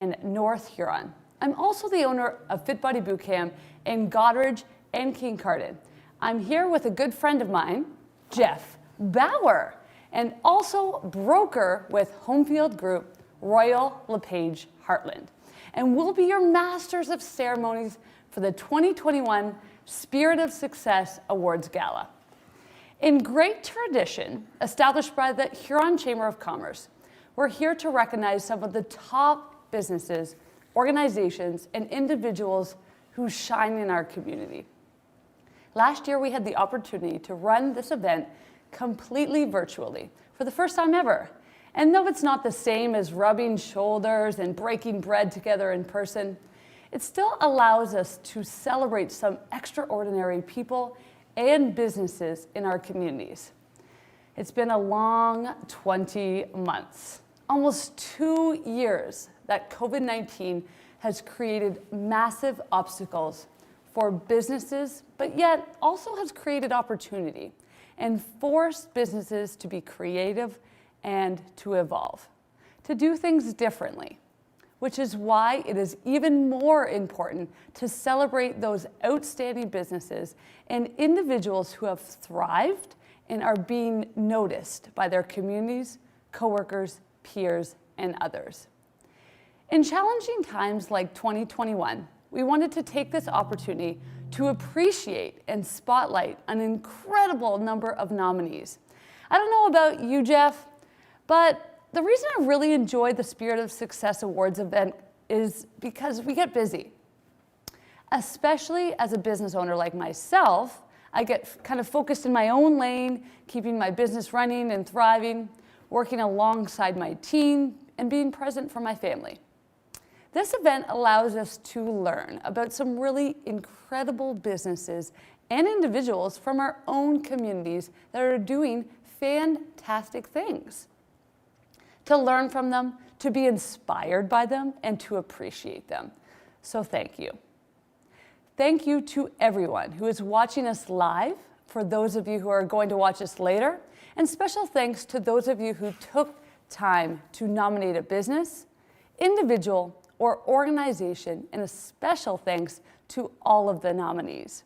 in North Huron. I'm also the owner of Fit Body Bootcamp in Goderich and Kincardine. I'm here with a good friend of mine, Jeff Bauer, and also broker with Homefield Group, Royal LePage Heartland. And we'll be your masters of ceremonies for the 2021 Spirit of Success Awards Gala. In great tradition, established by the Huron Chamber of Commerce, we're here to recognize some of the top businesses, organizations, and individuals who shine in our community. Last year, we had the opportunity to run this event completely virtually for the first time ever. And though it's not the same as rubbing shoulders and breaking bread together in person, it still allows us to celebrate some extraordinary people and businesses in our communities. It's been a long 20 months, almost 2 years that COVID-19 has created massive obstacles for businesses, but yet also has created opportunity and forced businesses to be creative and to evolve, to do things differently, which is why it is even more important to celebrate those outstanding businesses and individuals who have thrived and are being noticed by their communities, coworkers, peers, and others. In challenging times like 2021, we wanted to take this opportunity to appreciate and spotlight an incredible number of nominees. I don't know about you, Jeff, but the reason I really enjoy the Spirit of Success Awards event is because we get busy. Especially as a business owner like myself, I get kind of focused in my own lane, keeping my business running and thriving, working alongside my team, and being present for my family. This event allows us to learn about some really incredible businesses and individuals from our own communities that are doing fantastic things. To learn from them, to be inspired by them, and to appreciate them. So thank you. Thank you to everyone who is watching us live, for those of you who are going to watch us later, and special thanks to those of you who took time to nominate a business, individual, or organization, and a special thanks to all of the nominees.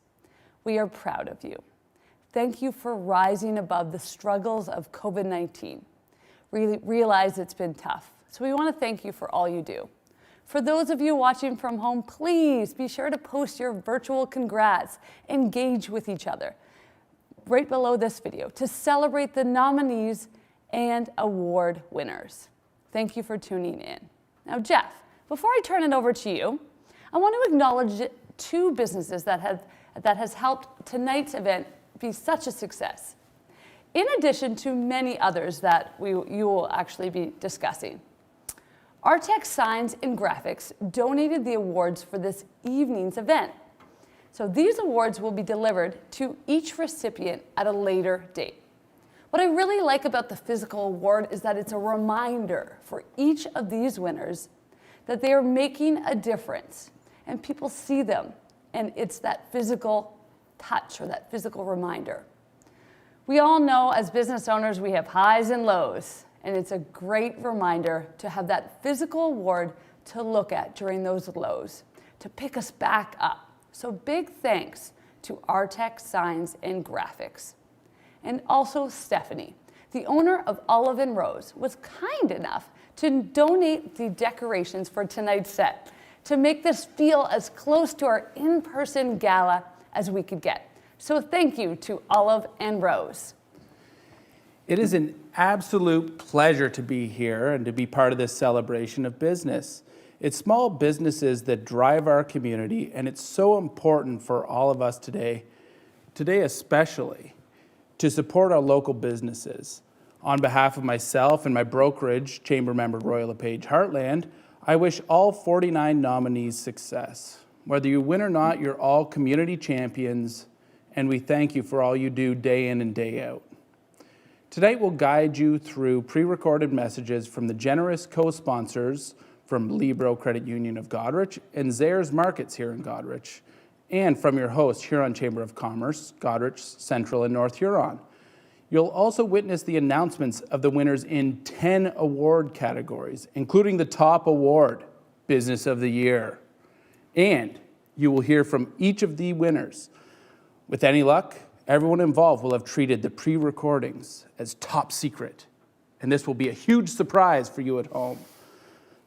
We are proud of you. Thank you for rising above the struggles of COVID-19. Realize it's been tough. So we want to thank you for all you do. For those of you watching from home, please be sure to post your virtual congrats, engage with each other right below this video to celebrate the nominees and award winners. Thank you for tuning in. Now, Jeff, before I turn it over to you, I want to acknowledge 2 businesses that has helped tonight's event be such a success, in addition to many others that you will actually be discussing. Artex Signs and Graphics donated the awards for this evening's event. So these awards will be delivered to each recipient at a later date. What I really like about the physical award is that it's a reminder for each of these winners that they are making a difference and people see them, and it's that physical touch or that physical reminder. We all know as business owners we have highs and lows, and it's a great reminder to have that physical award to look at during those lows, to pick us back up. So big thanks to Artex Signs and Graphics. And also Stephanie, the owner of Olive and Rose, was kind enough to donate the decorations for tonight's set to make this feel as close to our in-person gala as we could get. So thank you to Olive and Rose. It is an absolute pleasure to be here and to be part of this celebration of business. It's small businesses that drive our community, and it's so important for all of us today especially, to support our local businesses. On behalf of myself and my brokerage, Chamber Member Royal LePage Heartland, I wish all 49 nominees success. Whether you win or not, you're all community champions, and we thank you for all you do day in and day out. Tonight we'll guide you through pre-recorded messages from the generous co-sponsors from Libro Credit Union of Goderich and Zayres Markets here in Goderich, and from your host, Huron Chamber of Commerce, Goderich, Central, and North Huron. You'll also witness the announcements of the winners in 10 award categories, including the top award. Business of the Year. And you will hear from each of the winners. With any luck, everyone involved will have treated the pre-recordings as top secret. And this will be a huge surprise for you at home.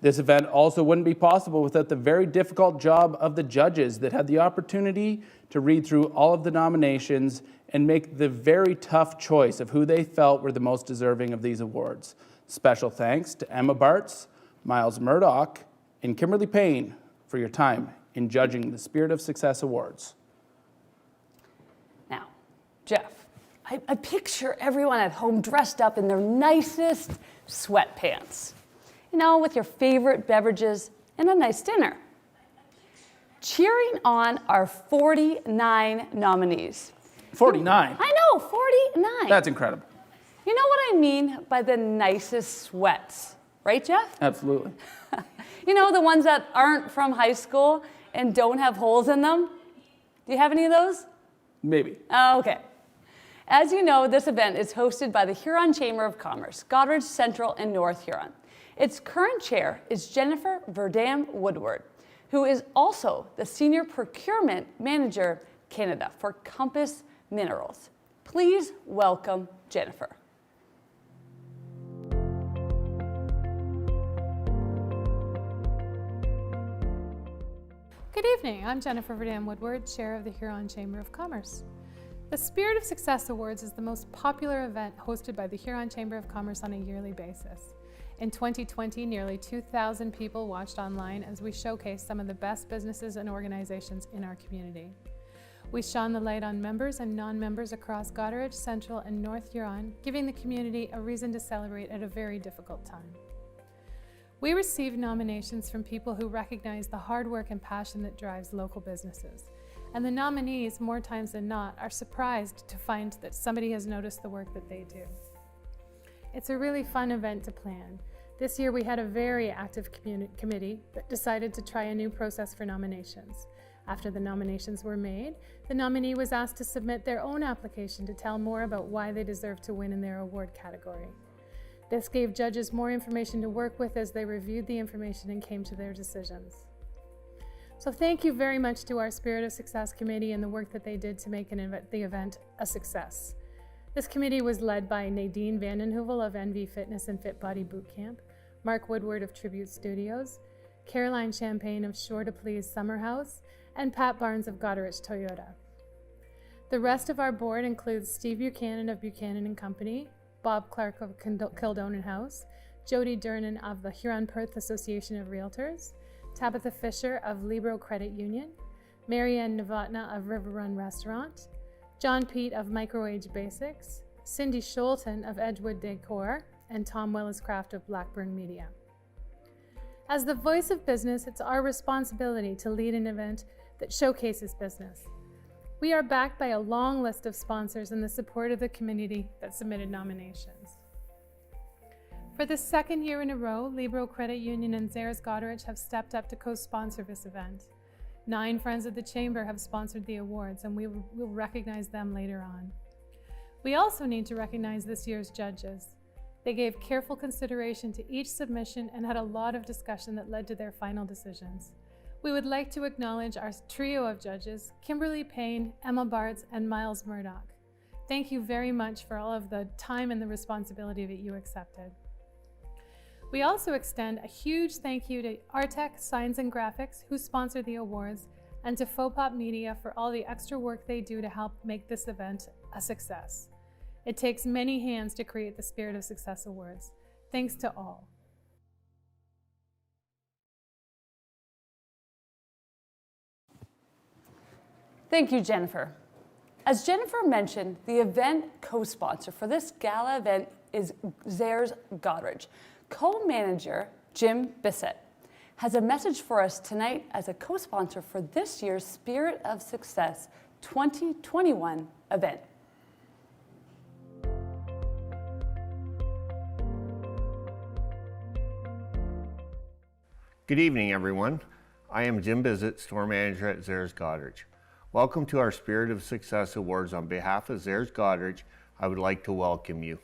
This event also wouldn't be possible without the very difficult job of the judges that had the opportunity to read through all of the nominations and make the very tough choice of who they felt were the most deserving of these awards. Special thanks to Emma Bartz, Miles Murdoch, and Kimberly Payne for your time in judging the Spirit of Success Awards. Now, Jeff, I picture everyone at home dressed up in their nicest sweatpants, you know, with your favorite beverages and a nice dinner, cheering on our 49 nominees. 49? I know, 49. That's incredible. You know what I mean by the nicest sweats, right, Jeff? Absolutely. You know, the ones that aren't from high school and don't have holes in them? Do you have any of those? Maybe. Oh, okay. As you know, this event is hosted by the Huron Chamber of Commerce, Goderich Central and North Huron. Its current chair is Jennifer Verdam-Woodward, who is also the Senior Procurement Manager Canada for Compass Minerals. Please welcome Jennifer. Good evening, I'm Jennifer Verdam-Woodward, Chair of the Huron Chamber of Commerce. The Spirit of Success Awards is the most popular event hosted by the Huron Chamber of Commerce on a yearly basis. In 2020, nearly 2,000 people watched online as we showcased some of the best businesses and organizations in our community. We shone the light on members and non-members across Goderich, Central, and North Huron, giving the community a reason to celebrate at a very difficult time. We received nominations from people who recognize the hard work and passion that drives local businesses. And the nominees, more times than not, are surprised to find that somebody has noticed the work that they do. It's a really fun event to plan. This year we had a very active committee that decided to try a new process for nominations. After the nominations were made, the nominee was asked to submit their own application to tell more about why they deserve to win in their award category. This gave judges more information to work with as they reviewed the information and came to their decisions. So thank you very much to our Spirit of Success Committee and the work that they did to make the event a success. This committee was led by Nadine VandenHeuvel of NV Fitness and Fit Body Bootcamp, Mark Woodward of Tribute Studios, Caroline Champagne of Sure to Please Summer House, and Pat Barnes of Goderich Toyota. The rest of our board includes Steve Buchanan of Buchanan & Company, Bob Clark of Kildone House, Jody Durnan of the Huron-Perth Association of Realtors, Tabitha Fisher of Libro Credit Union, Marianne Novotna of River Run Restaurant, John Pete of Microage Basics, Cindy Scholten of Edgewood Decor, and Tom Willis-Craft of Blackburn Media. As the voice of business, it's our responsibility to lead an event that showcases business. We are backed by a long list of sponsors and the support of the community that submitted nominations. For the second year in a row, Libro Credit Union and Zehrs Goderich have stepped up to co-sponsor this event. 9 friends of the Chamber have sponsored the awards, and we will recognize them later on. We also need to recognize this year's judges. They gave careful consideration to each submission and had a lot of discussion that led to their final decisions. We would like to acknowledge our trio of judges, Kimberly Payne, Emma Bartz, and Miles Murdoch. Thank you very much for all of the time and the responsibility that you accepted. We also extend a huge thank you to Artec Signs and Graphics, who sponsor the awards, and to Fopop Media for all the extra work they do to help make this event a success. It takes many hands to create the Spirit of Success Awards. Thanks to all. Thank you, Jennifer. As Jennifer mentioned, the event co-sponsor for this gala event is Zehrs Goderich. Co-manager Jim Bissett has a message for us tonight as a co-sponsor for this year's Spirit of Success 2021 event. Good evening, everyone. I am Jim Bissett, Store Manager at Zehrs Goderich. Welcome to our Spirit of Success Awards. On behalf of Zehrs Goderich, I would like to welcome you.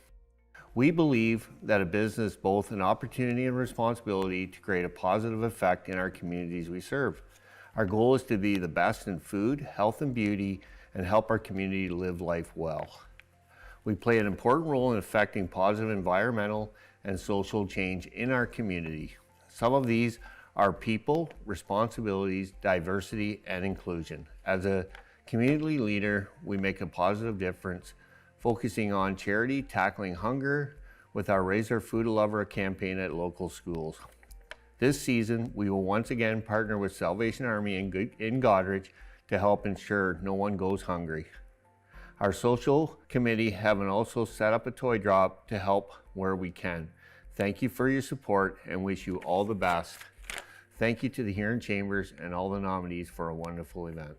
We believe that a business is both an opportunity and responsibility to create a positive effect in our communities we serve. Our goal is to be the best in food, health, and beauty, and help our community live life well. We play an important role in affecting positive environmental and social change in our community. Some of these are people, responsibilities, diversity, and inclusion. As a community leader, we make a positive difference, focusing on charity, tackling hunger with our Raise Our Food a Lover campaign at local schools. This season, we will once again partner with Salvation Army in Goderich to help ensure no one goes hungry. Our social committee have also set up a toy drop to help where we can. Thank you for your support and wish you all the best. Thank you to the Huron Chambers and all the nominees for a wonderful event.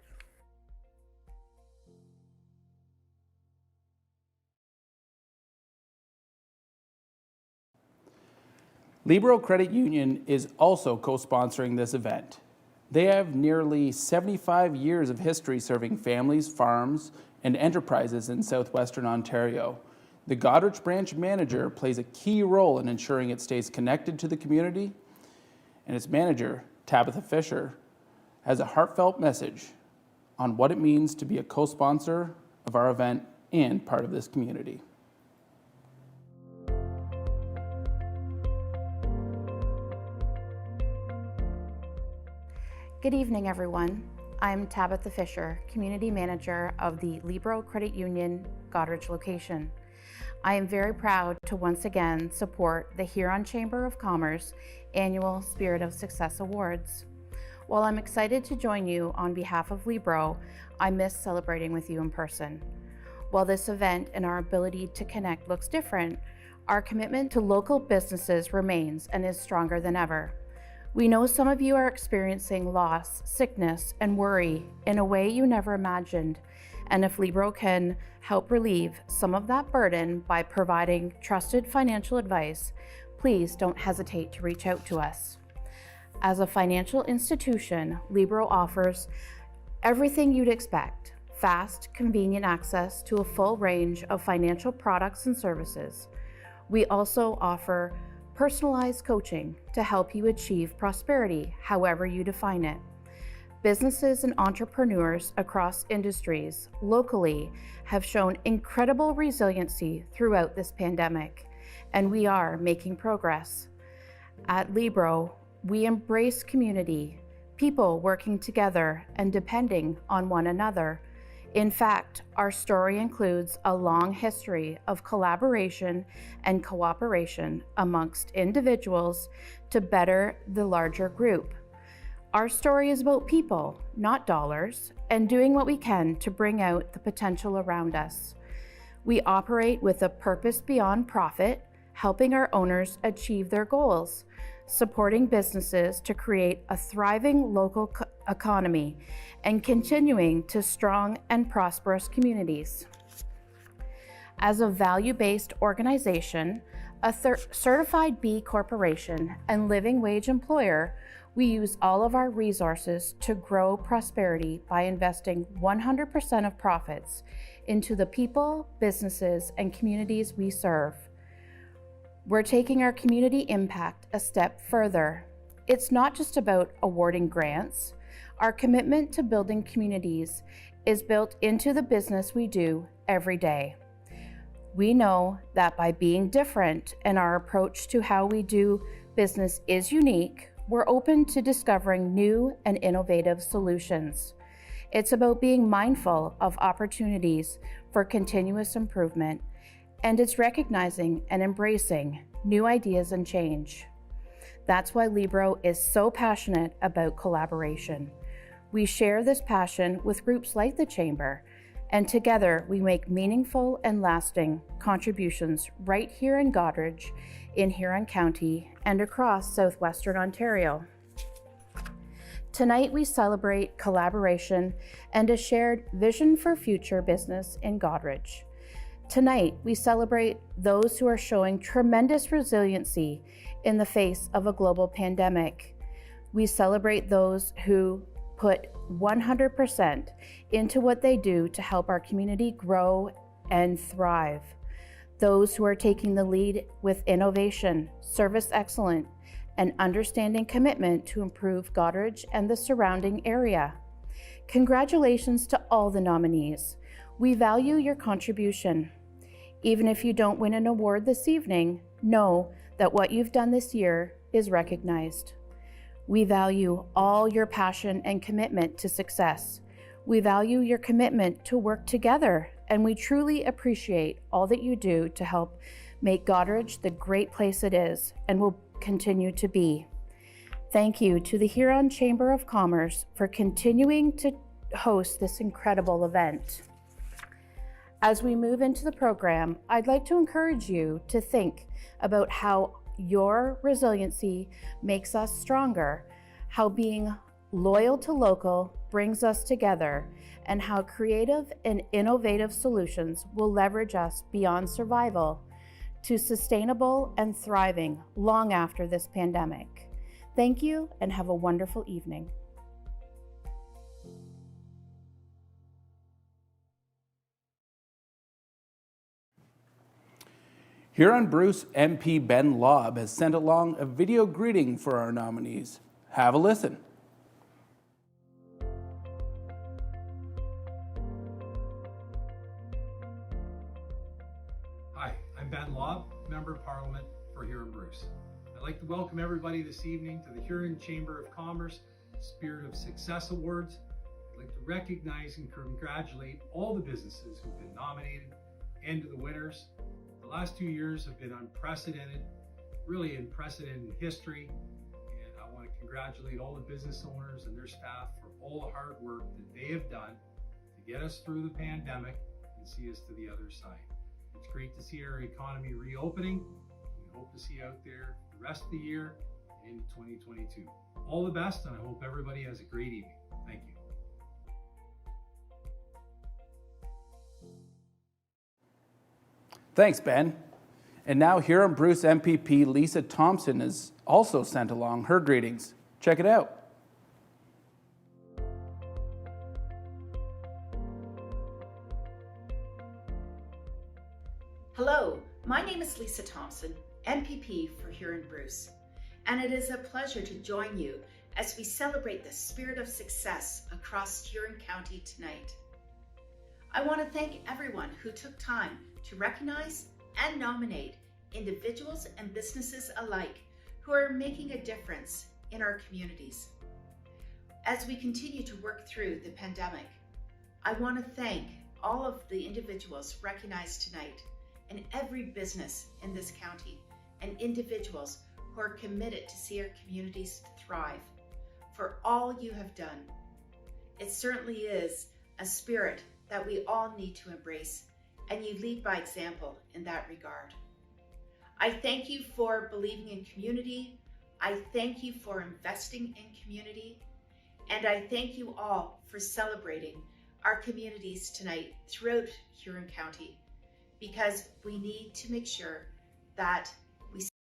Libero Credit Union is also co-sponsoring this event. They have nearly 75 years of history serving families, farms, and enterprises in southwestern Ontario. The Goderich branch manager plays a key role in ensuring it stays connected to the community, and its manager, Tabitha Fisher, has a heartfelt message on what it means to be a co-sponsor of our event and part of this community. Good evening, everyone. I'm Tabitha Fisher, Community Manager of the Libero Credit Union Goderich location. I am very proud to once again support the Huron Chamber of Commerce annual Spirit of Success Awards. While I'm excited to join you on behalf of Libero, I miss celebrating with you in person. While this event and our ability to connect looks different, our commitment to local businesses remains and is stronger than ever. We know some of you are experiencing loss, sickness, and worry in a way you never imagined. And if Libero can help relieve some of that burden by providing trusted financial advice, please don't hesitate to reach out to us. As a financial institution, Libero offers everything you'd expect: fast, convenient access to a full range of financial products and services. We also offer personalized coaching to help you achieve prosperity, however you define it. Businesses and entrepreneurs across industries locally have shown incredible resiliency throughout this pandemic, and we are making progress. At Libero, we embrace community, people working together and depending on one another. In fact, our story includes a long history of collaboration and cooperation amongst individuals to better the larger group. Our story is about people, not dollars, and doing what we can to bring out the potential around us. We operate with a purpose beyond profit, helping our owners achieve their goals, supporting businesses to create a thriving local economy, and continuing to strong and prosperous communities. As a value-based organization, a certified B Corporation and living wage employer, we use all of our resources to grow prosperity by investing 100% of profits into the people, businesses, and communities we serve. We're taking our community impact a step further. It's not just about awarding grants. Our commitment to building communities is built into the business we do every day. We know that by being different and our approach to how we do business is unique, we're open to discovering new and innovative solutions. It's about being mindful of opportunities for continuous improvement, and it's recognizing and embracing new ideas and change. That's why Libero is so passionate about collaboration. We share this passion with groups like the Chamber, and together we make meaningful and lasting contributions right here in Goderich, in Huron County, and across southwestern Ontario. Tonight we celebrate collaboration and a shared vision for future business in Goderich. Tonight we celebrate those who are showing tremendous resiliency in the face of a global pandemic. We celebrate those who put 100% into what they do to help our community grow and thrive. those who are taking the lead with innovation, service excellence, and understanding commitment to improve Goderich and the surrounding area. Congratulations to all the nominees. We value your contribution. Even if you don't win an award this evening, know that what you've done this year is recognized. We value all your passion and commitment to success. We value your commitment to work together, and we truly appreciate all that you do to help make Goderich the great place it is and will continue to be. Thank you to the Huron Chamber of Commerce for continuing to host this incredible event. As we move into the program, I'd like to encourage you to think about how your resiliency makes us stronger, how being loyal to local brings us together, and how creative and innovative solutions will leverage us beyond survival to sustainable and thriving long after this pandemic. Thank you and have a wonderful evening. Huron Bruce MP Ben Lobb has sent along a video greeting for our nominees. Have a listen. Hi, I'm Ben Lobb, Member of Parliament for Huron Bruce. I'd like to welcome everybody this evening to the Huron Chamber of Commerce Spirit of Success Awards. I'd like to recognize and congratulate all the businesses who've been nominated and to the winners. The last 2 years have been unprecedented, really unprecedented in history. And I want to congratulate all the business owners and their staff for all the hard work that they have done to get us through the pandemic and see us to the other side. It's great to see our economy reopening. We hope to see you out there the rest of the year and into 2022. All the best, and I hope everybody has a great evening. Thank you. Thanks, Ben. And now Huron Bruce MPP Lisa Thompson has also sent along her greetings. Check it out. Hello, my name is Lisa Thompson, MPP for Huron Bruce, and it is a pleasure to join you as we celebrate the spirit of success across Huron County tonight. I want to thank everyone who took time to recognize and nominate individuals and businesses alike who are making a difference in our communities. As we continue to work through the pandemic, I want to thank all of the individuals recognized tonight and every business in this county and individuals who are committed to see our communities thrive for all you have done. It certainly is a spirit that we all need to embrace, and you lead by example in that regard. I thank you for believing in community. I thank you for investing in community. And I thank you all for celebrating our communities tonight throughout Huron County, because we need to make sure that we. And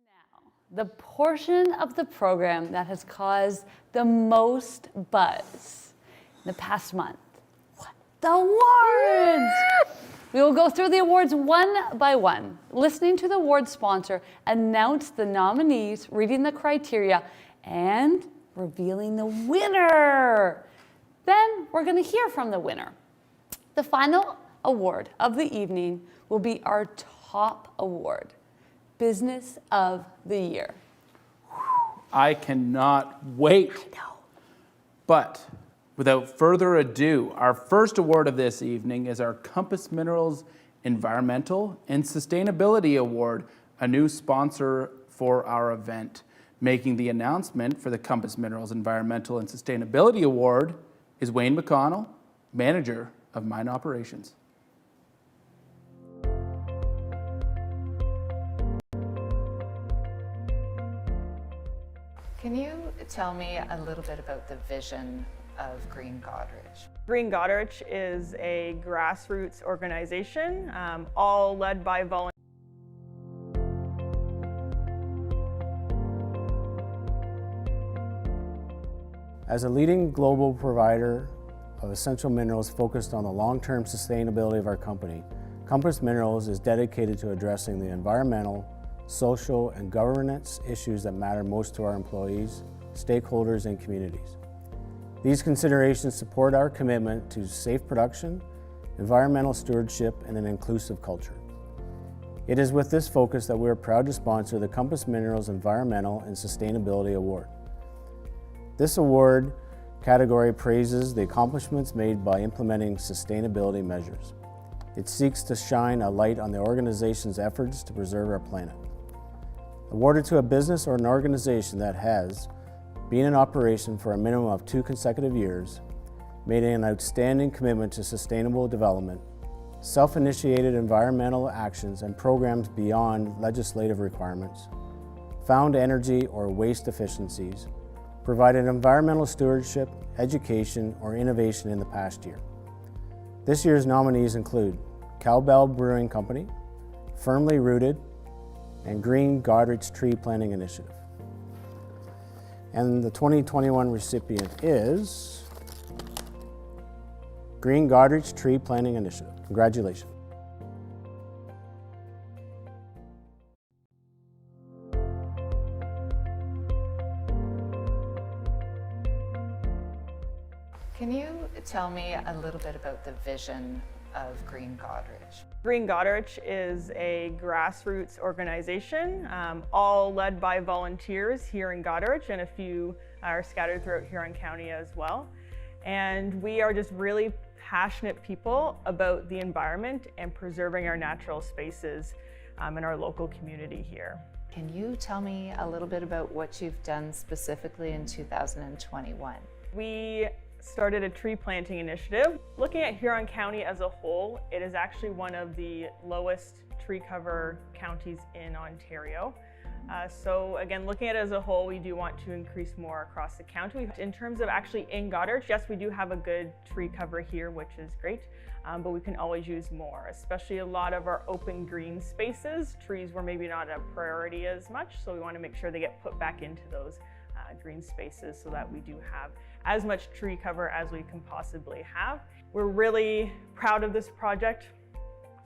now, the portion of the program that has caused the most buzz in the past month. The awards! We will go through the awards one by one, listening to the award sponsor announce the nominees, reading the criteria, and revealing the winner. Then we're going to hear from the winner. The final award of the evening will be our top award, Business of the Year. I cannot wait. I know. But without further ado, our first award of this evening is our Compass Minerals Environmental and Sustainability Award, a new sponsor for our event. Making the announcement for the Compass Minerals Environmental and Sustainability Award is Wayne McConnell, Manager of Mine Operations. Can you tell me a little bit about the vision of Green Goderich? Green Goderich is a grassroots organization, all led by volunteers. As a leading global provider of essential minerals focused on the long-term sustainability of our company, Compass Minerals is dedicated to addressing the environmental, social, and governance issues that matter most to our employees, stakeholders, and communities. These considerations support our commitment to safe production, environmental stewardship, and an inclusive culture. It is with this focus that we are proud to sponsor the Compass Minerals Environmental and Sustainability Award. This award category praises the accomplishments made by implementing sustainability measures. It seeks to shine a light on the organization's efforts to preserve our planet. Awarded to a business or an organization that has been in operation for a minimum of 2 consecutive years, made an outstanding commitment to sustainable development, self-initiated environmental actions and programs beyond legislative requirements, found energy or waste efficiencies, provided environmental stewardship, education, or innovation in the past year. This year's nominees include Cowbell Brewing Company, Firmly Rooted, and Green Goderich Tree Planting Initiative. And the 2021 recipient is Green Goderich Tree Planting Initiative. Congratulations. Can you tell me a little bit about the vision of Green Goderich? Green Goderich is a grassroots organization, all led by volunteers here in Goderich, and a few are scattered throughout Huron County as well. And we are just really passionate people about the environment and preserving our natural spaces in our local community here. Can you tell me a little bit about what you've done specifically in 2021? We started a tree planting initiative. Looking at Huron County as a whole, it is actually one of the lowest tree cover counties in Ontario. So again, looking at it as a whole, we do want to increase more across the county. In terms of actually in Goderich, yes, we do have a good tree cover here, which is great, but we can always use more, especially a lot of our open green spaces. Trees were maybe not a priority as much, so we want to make sure they get put back into those green spaces so that we do have as much tree cover as we can possibly have. We're really proud of this project.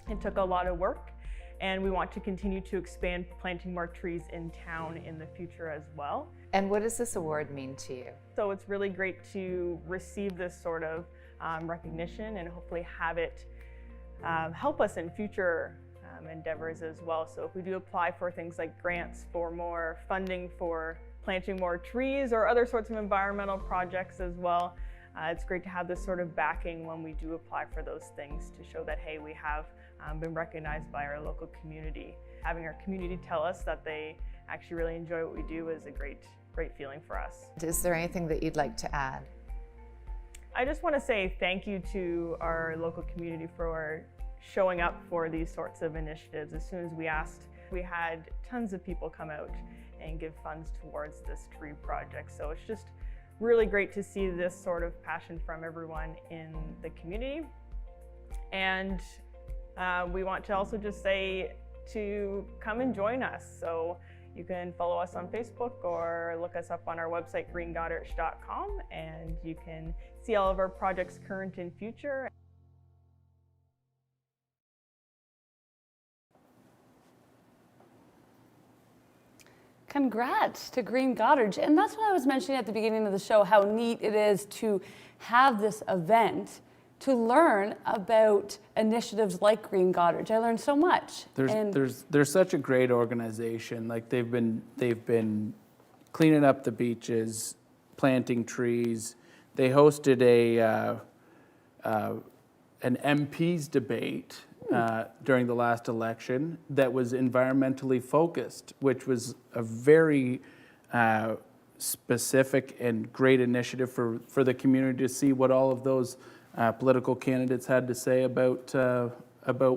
It took a lot of work, and we want to continue to expand planting more trees in town in the future as well. And what does this award mean to you? So it's really great to receive this sort of recognition and hopefully have it help us in future endeavors as well. So if we do apply for things like grants for more funding for planting more trees or other sorts of environmental projects as well, it's great to have this sort of backing when we do apply for those things to show that, hey, we have been recognized by our local community. Having our community tell us that they actually really enjoy what we do is a great feeling for us. Is there anything that you'd like to add? I just want to say thank you to our local community for showing up for these sorts of initiatives. As soon as we asked, we had tons of people come out and give funds towards this tree project. So it's just really great to see this sort of passion from everyone in the community. And we want to also just say to come and join us. So you can follow us on Facebook or look us up on our website, greengoderich.com, and you can see all of our projects current and future. Congrats to Green Goderich. And that's what I was mentioning at the beginning of the show, how neat it is to have this event to learn about initiatives like Green Goderich. I learned so much. There's such a great organization. Like they've been cleaning up the beaches, planting trees. They hosted an MP's debate during the last election that was environmentally focused, which was a very specific and great initiative for the community to see what all of those political candidates had to say about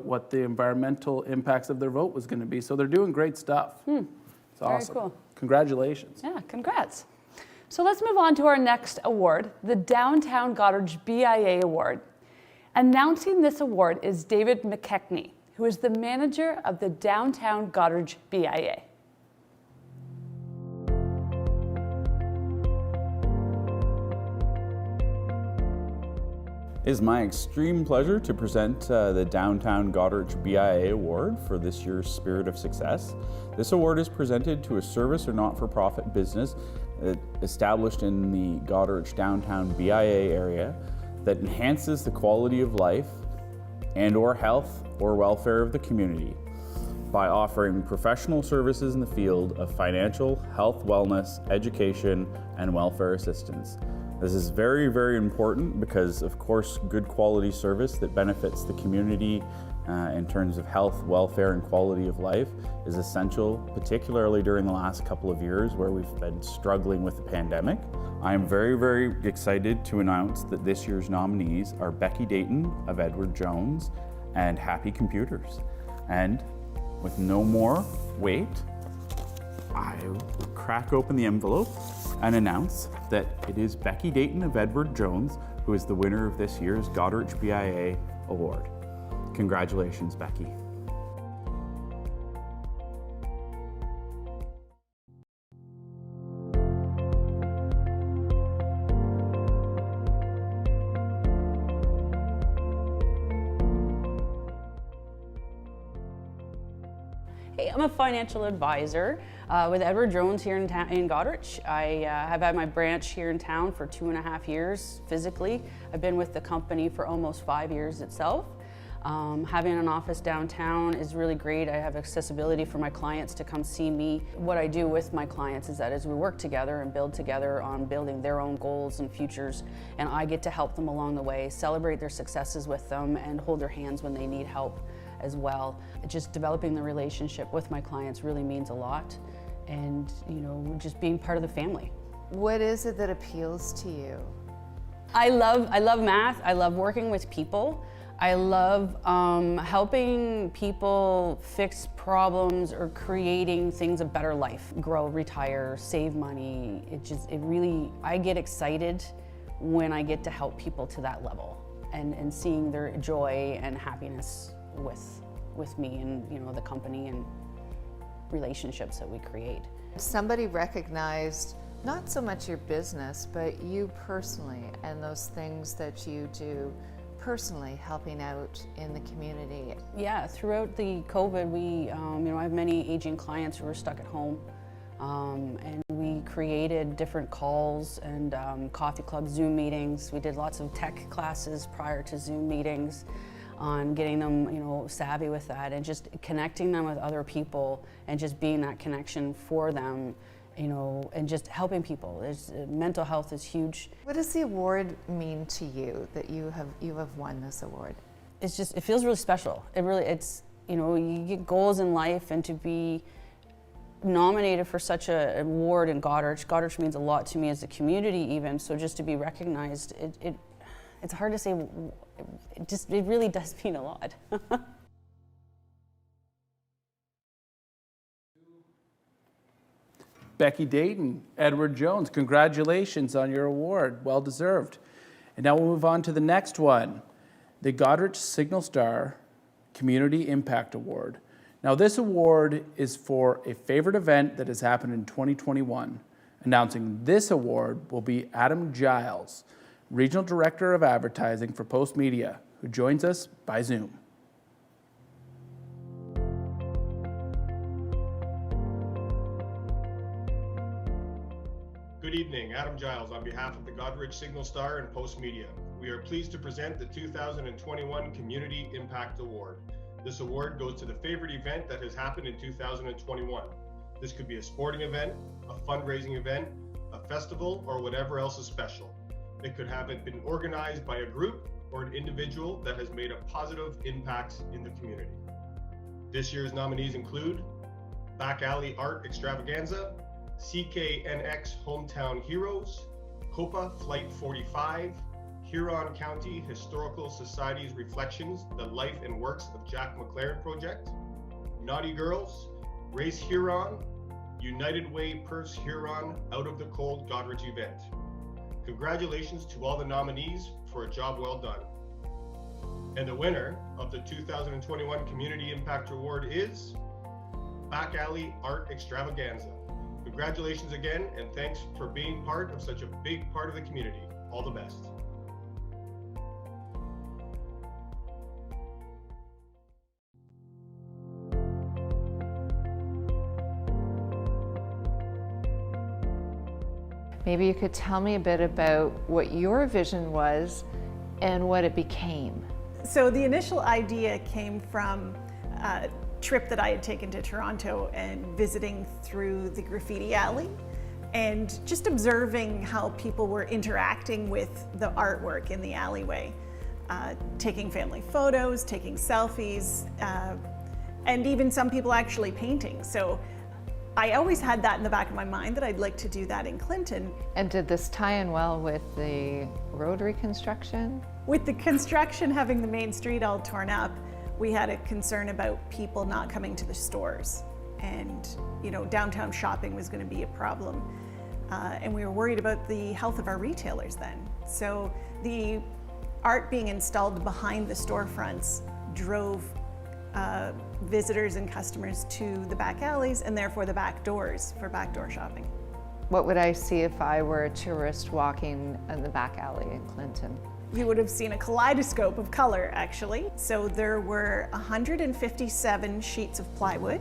what the environmental impacts of their vote was going to be. So they're doing great stuff. It's awesome. Very cool. Congratulations. Yeah, congrats. So let's move on to our next award, the Downtown Goderich BIA Award. Announcing this award is David McKechnie, who is the manager of the Downtown Goderich BIA. It is my extreme pleasure to present the Downtown Goderich BIA Award for this year's Spirit of Success. This award is presented to a service or not-for-profit business established in the Goderich downtown BIA area that enhances the quality of life and/or health or welfare of the community by offering professional services in the field of financial, health, wellness, education, and welfare assistance. This is very, very important because, of course, good quality service that benefits the community in terms of health, welfare, and quality of life is essential, particularly during the last couple of years where we've been struggling with the pandemic. I am very, very excited to announce that this year's nominees are Becky Dayton of Edward Jones and Happy Computers. And with no more wait, I will crack open the envelope and announce that it is Becky Dayton of Edward Jones who is the winner of this year's Goderich BIA Award. Congratulations, Becky. Hey, I'm a financial advisor with Edward Jones here in Goderich. I have had my branch here in town for 2.5 years physically. I've been with the company for almost 5 years itself. Having an office downtown is really great. I have accessibility for my clients to come see me. What I do with my clients is that as we work together and build together on building their own goals and futures, and I get to help them along the way, celebrate their successes with them, and hold their hands when they need help as well. Just developing the relationship with my clients really means a lot, and just being part of the family. What is it that appeals to you? I love math. I love working with people. I love helping people fix problems or creating things a better life, grow, retire, save money. I get excited when I get to help people to that level and seeing their joy and happiness with me and the company and relationships that we create. Somebody recognized not so much your business, but you personally and those things that you do personally, helping out in the community. Yeah, throughout the COVID, we, I have many aging clients who are stuck at home, and we created different calls and coffee club Zoom meetings. We did lots of tech classes prior to Zoom meetings on getting them, savvy with that and just connecting them with other people and just being that connection for them. And just helping people. Mental health is huge. What does the award mean to you that you have won this award? It feels really special. You get goals in life, and to be nominated for such an award in Goderich means a lot to me as a community even, so just to be recognized, it's hard to say, it really does mean a lot. Becky Dayton, Edward Jones, congratulations on your award, well deserved. And now we'll move on to the next one, the Goderich Signal Star Community Impact Award. Now this award is for a favorite event that has happened in 2021. Announcing this award will be Adam Giles, Regional Director of Advertising for Post Media, who joins us by Zoom. Good evening, Adam Giles on behalf of the Goderich Signal Star and Post Media. We are pleased to present the 2021 Community Impact Award. This award goes to the favorite event that has happened in 2021. This could be a sporting event, a fundraising event, a festival, or whatever else is special. It could have been organized by a group or an individual that has made a positive impact in the community. This year's nominees include Back Alley Art Extravaganza, CKNX Hometown Heroes, COPA Flight 45, Huron County Historical Society's Reflections, the Life and Works of Jack McLaren Project, Naughty Girls, Race Huron, United Way Purse Huron Out of the Cold Goderich event. Congratulations to all the nominees for a job well done. And the winner of the 2021 Community Impact Award is Back Alley Art Extravaganza. Congratulations again, and thanks for being part of such a big part of the community. All the best. Maybe you could tell me a bit about what your vision was and what it became. So the initial idea came from a trip that I had taken to Toronto and visiting through the graffiti alley and just observing how people were interacting with the artwork in the alleyway, taking family photos, taking selfies, and even some people actually painting. So I always had that in the back of my mind that I'd like to do that in Clinton. And did this tie in well with the road reconstruction? With the construction having the main street all torn up, we had a concern about people not coming to the stores. And, you know, downtown shopping was going to be a problem. And we were worried about the health of our retailers then. So the art being installed behind the storefronts drove visitors and customers to the back alleys and therefore the back doors for backdoor shopping. What would I see if I were a tourist walking in the back alley in Clinton? You would have seen a kaleidoscope of color, actually. So there were 157 sheets of plywood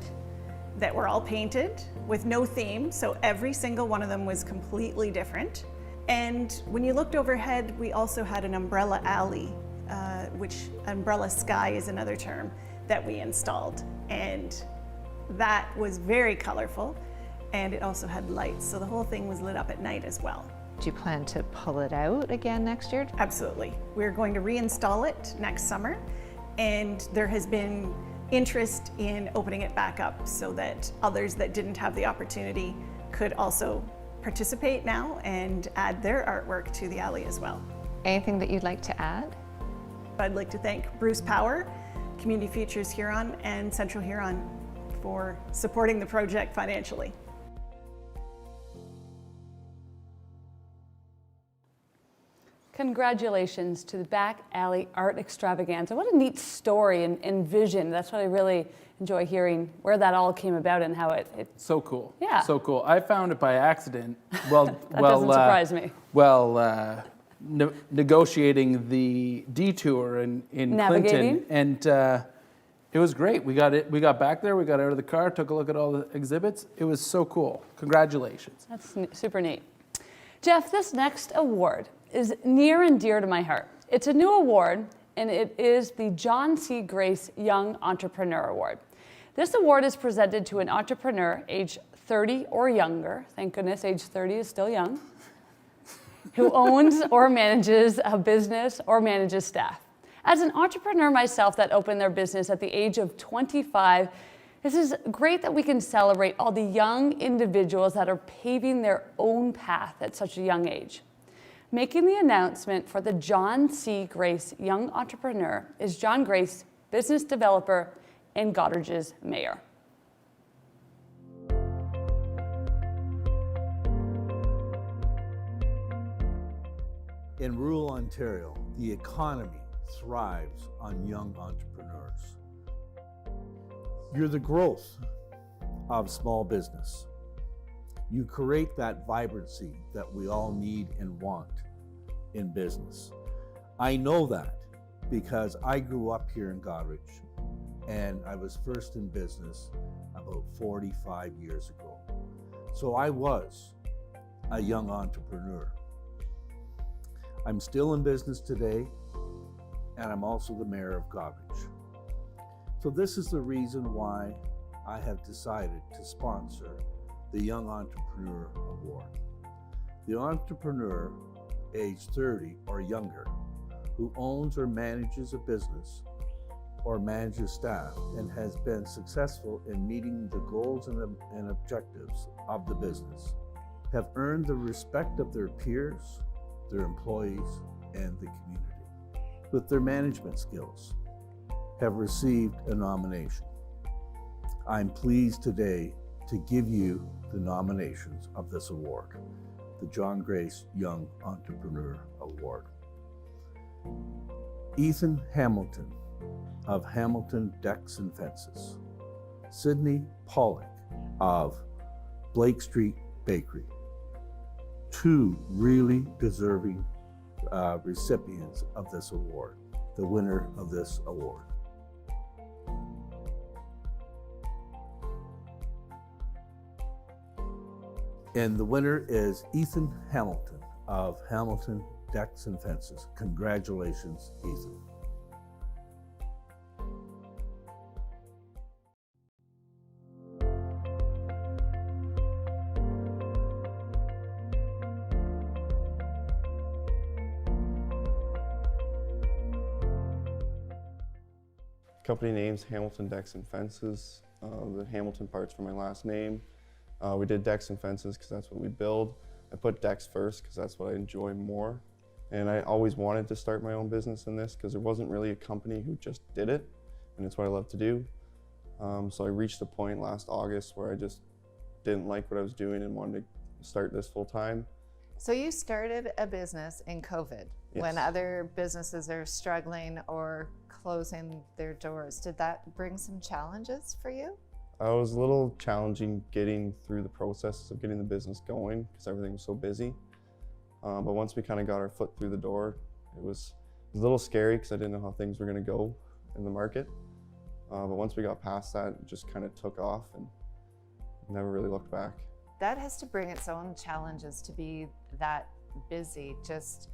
that were all painted with no theme, so every single one of them was completely different. And when you looked overhead, we also had an umbrella alley, which umbrella sky is another term, that we installed. And that was very colorful, and it also had lights, so the whole thing was lit up at night as well. Do you plan to pull it out again next year? Absolutely. We're going to reinstall it next summer, and there has been interest in opening it back up so that others that didn't have the opportunity could also participate now and add their artwork to the alley as well. Anything that you'd like to add? I'd like to thank Bruce Power, Community Futures Huron, and Central Huron for supporting the project financially. Congratulations to the Back Alley Art Extravaganza. What a neat story and vision. That's what I really enjoy hearing, where that all came about and how it So cool. Yeah. So cool. I found it by accident. Well, that doesn't surprise me. Well, negotiating the detour in Navigating. Clinton, and it was great. We got back there. We got out of the car, took a look at all the exhibits. It was so cool. Congratulations. That's super neat. Jeff, this next award is near and dear to my heart. It's a new award, and it is the John C. Grace Young Entrepreneur Award. This award is presented to an entrepreneur age 30 or younger, thank goodness age 30 is still young, who owns or manages a business or manages staff. As an entrepreneur myself that opened their business at the age of 25, this is great that we can celebrate all the young individuals that are paving their own path at such a young age. Making the announcement for the John C. Grace Young Entrepreneur is John Grace, business developer and Goderch's mayor. In rural Ontario, the economy thrives on young entrepreneurs. You're the growth of small business. You create that vibrancy that we all need and want in business. I know that because I grew up here in Goderich, and I was first in business about 45 years ago. So I was a young entrepreneur. I'm still in business today, and I'm also the mayor of Goderich. So this is the reason why I have decided to sponsor the Young Entrepreneur Award. The entrepreneur age 30 or younger who owns or manages a business or manages staff and has been successful in meeting the goals and objectives of the business have earned the respect of their peers, their employees, and the community. With their management skills, have received a nomination. I'm pleased today to give you the nominations of this award, the John Grace Young Entrepreneur Award. Ethan Hamilton of Hamilton Decks and Fences. Sydney Pollock of Blake Street Bakery. Two really deserving recipients of this award, the winner of this award. And the winner is Ethan Hamilton of Hamilton Decks and Fences. Congratulations, Ethan. Company name's Hamilton Decks and Fences. The Hamilton part's for my last name. We did decks and fences because that's what we build. I put decks first because that's what I enjoy more. And I always wanted to start my own business in this because there wasn't really a company who just did it, and it's what I love to do. So I reached a point last August where I just didn't like what I was doing and wanted to start this full time. So you started a business in COVID when other businesses are struggling or closing their doors. Did that bring some challenges for you? It was a little challenging getting through the process of getting the business going because everything was so busy. But once we kind of got our foot through the door, it was a little scary because I didn't know how things were going to go in the market. But once we got past that, it just kind of took off and never really looked back. That has to bring its own challenges to be that busy, just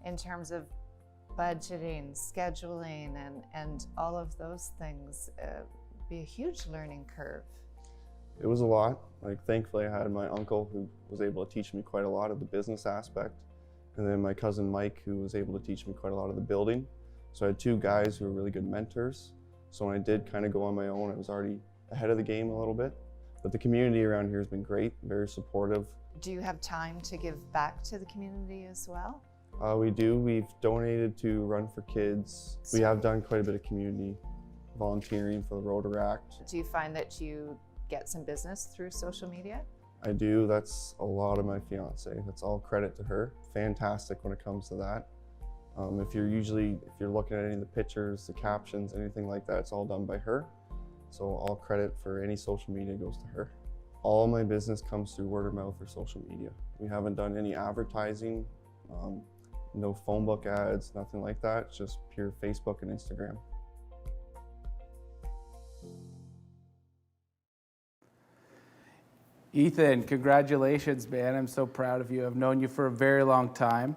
in terms of budgeting, scheduling, and all of those things. Be a huge learning curve. It was a lot. Like, thankfully I had my uncle who was able to teach me quite a lot of the business aspect, and then my cousin Mike who was able to teach me quite a lot of the building. So I had two guys who were really good mentors. So when I did kind of go on my own, I was already ahead of the game a little bit. But the community around here has been great, very supportive. Do you have time to give back to the community as well? We do. We've donated to Run for Kids. We have done quite a bit of community volunteering for the Rotaract. Do you find that you get some business through social media? I do. That's a lot of my fiance. That's all credit to her. Fantastic when it comes to that. If you're looking at any of the pictures, the captions, anything like that, it's all done by her. So all credit for any social media goes to her. All my business comes through word of mouth or social media. We haven't done any advertising, no phone book ads, nothing like that. It's just pure Facebook and Instagram. Ethan, congratulations, man. I'm so proud of you. I've known you for a very long time.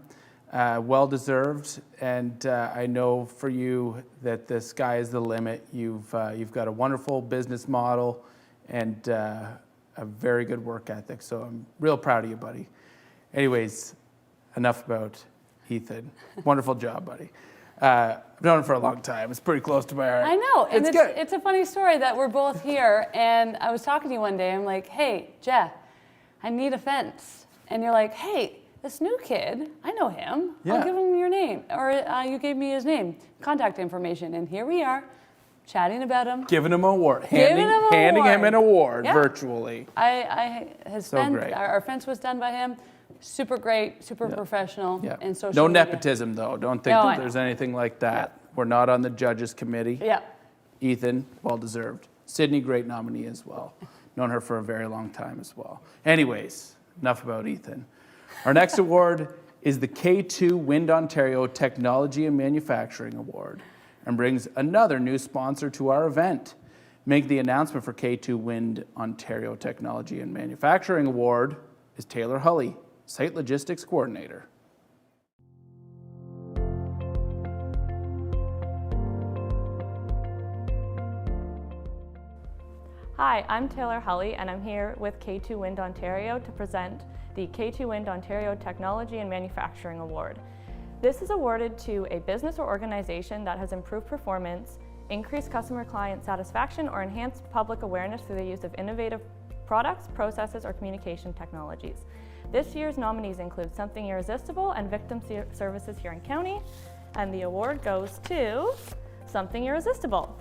Well-deserved, and I know for you that the sky is the limit. You've got a wonderful business model and a very good work ethic, so I'm real proud of you, buddy. Anyways, enough about Ethan. Wonderful job, buddy. I've known him for a long time. It's pretty close to my heart. I know, and good. It's a funny story that we're both here, and I was talking to you one day, I'm like, hey, Jeff, I need a fence. And you're like, hey, this new kid, I know him. Yeah. I'll give him your name. Or you gave me his name, contact information, and here we are, chatting about him. Giving him an award. Handing him an award virtually. Our fence was done by him. Super great, super professional, and social No media. nepotism, though. Don't think that there's anything like that. We're not on the judges committee. Yeah. Ethan, well-deserved. Sydney, great nominee as well. Known her for a very long time as well. Anyways, enough about Ethan. Our next award is the K2 Wind Ontario Technology and Manufacturing Award, and brings another new sponsor to our event. Make the announcement for K2 Wind Ontario Technology and Manufacturing Award is Taylor Hulley, Site Logistics Coordinator. Hi, I'm Taylor Hulley, and I'm here with K2 Wind Ontario to present the K2 Wind Ontario Technology and Manufacturing Award. This is awarded to a business or organization that has improved performance, increased customer-client satisfaction, or enhanced public awareness through the use of innovative products, processes, or communication technologies. This year's nominees include Something Irresistible and Victim Services Huron County, and the award goes to Something Irresistible.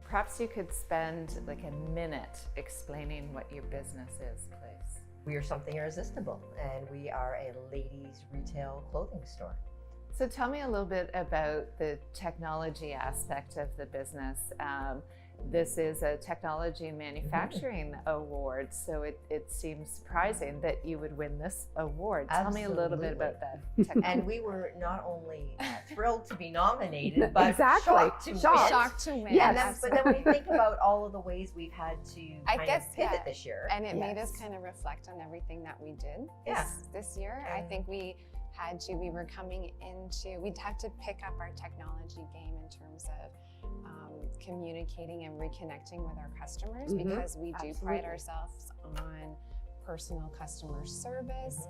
Perhaps you could spend like a minute explaining what your business is, please. We are Something Irresistible, and we are a ladies' retail clothing store. So tell me a little bit about the technology aspect of the business. this is a technology and manufacturing award, so it seems surprising that you would win this award. Tell me a little bit about that. And we were not only thrilled to be nominated, but Exactly. shocked to win. Shocked to win. Yes. But then when you think about all of the ways we've had to kind of pivot this year. And it made us kind of reflect on everything that we did this year. I think we were coming into, we'd have to pick up our technology game in terms of communicating and reconnecting with our customers, because we do pride ourselves on personal customer service.